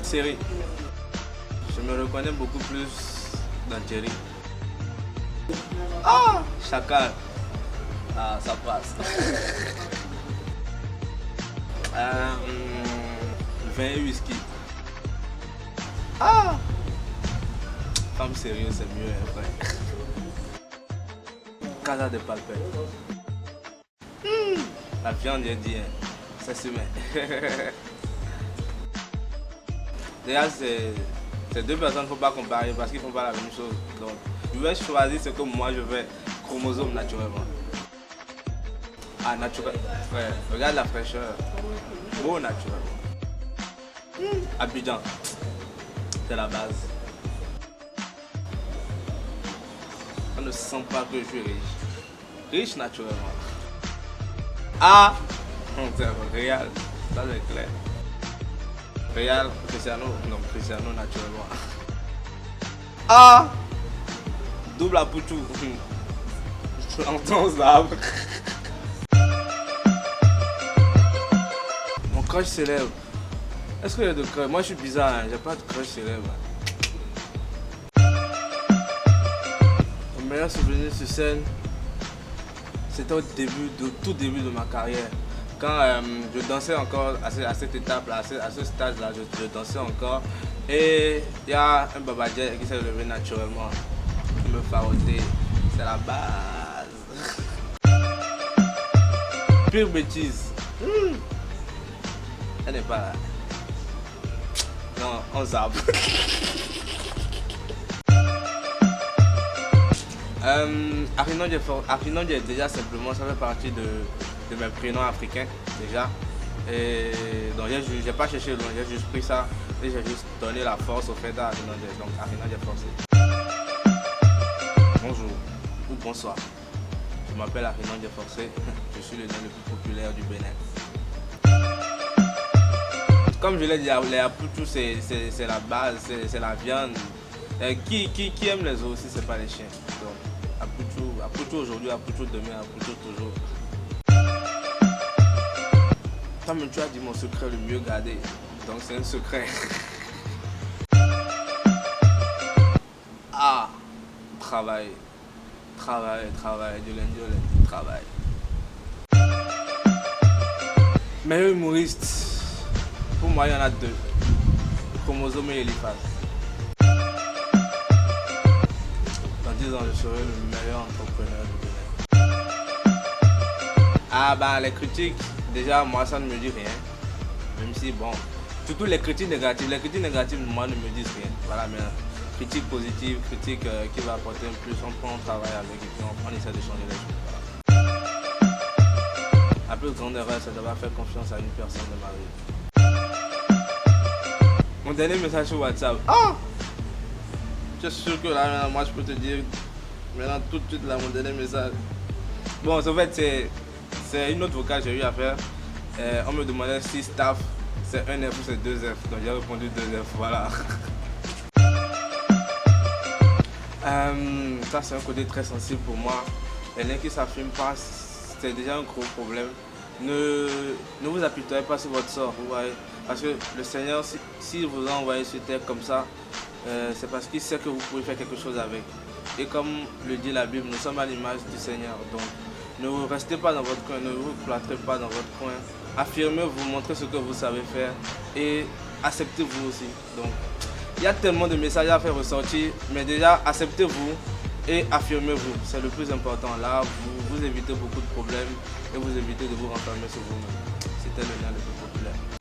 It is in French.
Série. Je me reconnais beaucoup plus dans Thierry. Ah, Chacal. Ah, ça passe. Vin et whisky. Ah, femme sérieuse, c'est mieux, hein, frère. Casa de Papel. La viande indienne, ça se met. Déjà, c'est deux personnes qu'il ne faut pas comparer parce qu'ils ne font pas la même chose. Donc, je vais choisir ce que moi je vais, chromosome naturellement. Ah, naturel. Frère, regarde la fraîcheur. Beau naturellement. Abidjan, c'est la base. On ne sent pas que je suis riche. Riche naturellement. Ah, c'est Real, ça c'est clair. Real, Cristiano, non, Cristiano naturellement. Ah, double à Poutou. J'entends ça. Mon crush célèbre. Est-ce que j'ai de crush? Moi je suis bizarre, hein. J'ai pas de crush célèbre. Mon meilleur souvenir sur scène, c'était au tout début de ma carrière. Quand je dansais encore à cette étape, à ce stade-là, je dansais encore. Et il y a un babadjet qui s'est levé naturellement, qui me farotait. C'est la base. Pure bêtise. Elle n'est pas là. Non, on zappe. Arinondje déjà simplement, ça fait partie de mes prénoms africains déjà. Et donc j'ai pas cherché loin, j'ai juste pris ça et j'ai juste donné la force au fait à Arinondje. Donc Arinondje forcé. Bonjour ou bonsoir. Je m'appelle Arinondje forcé. Je suis le nom le plus populaire du Bénin. Comme je l'ai dit, les apouchous c'est la base, c'est la viande. Qui aime les os si c'est pas les chiens. Donc, apouchou aujourd'hui, apouchou demain, apouchou toujours. Toi-même tu as dit mon secret le mieux gardé, donc c'est un secret. Ah, travail, du lundi au lundi, travail. Meilleur humoriste. Pour moi, il y en a deux. Chromosome et Eliphaz. Dans 10 ans, je serai le meilleur entrepreneur du Bénin. Ah bah les critiques, déjà moi ça ne me dit rien. Même si bon, surtout les critiques négatives moi ne me disent rien. Voilà, mais critique positive, critique qui va apporter un plus, on prend, on travaille avec et puis on essaie de changer les choses. Voilà. La plus grande erreur, c'est d'avoir fait confiance à une personne de ma vie. Mon dernier message sur WhatsApp. Ah! Je suis sûr que là, moi je peux te dire, maintenant tout de suite là, mon dernier message. Bon, en fait, c'est une autre vocale que j'ai eu à faire. On me demandait si staff c'est un F ou c'est 2 F. Donc j'ai répondu 2 F, voilà. Ça c'est un côté très sensible pour moi. Les liens qui ne s'affirment pas, c'est déjà un gros problème. Ne vous apitoyez pas sur votre sort, vous voyez. Parce que le Seigneur, s'il vous a envoyé sur terre comme ça, c'est parce qu'il sait que vous pouvez faire quelque chose avec. Et comme le dit la Bible, nous sommes à l'image du Seigneur. Donc ne vous restez pas dans votre coin, ne vous cloîtrez pas dans votre coin. Affirmez-vous, montrez ce que vous savez faire et acceptez-vous aussi. Donc il y a tellement de messages à faire ressortir, mais déjà acceptez-vous et affirmez-vous. C'est le plus important. Là, vous évitez beaucoup de problèmes et vous évitez de vous renfermer sur vous-même. C'était le lien le plus populaire.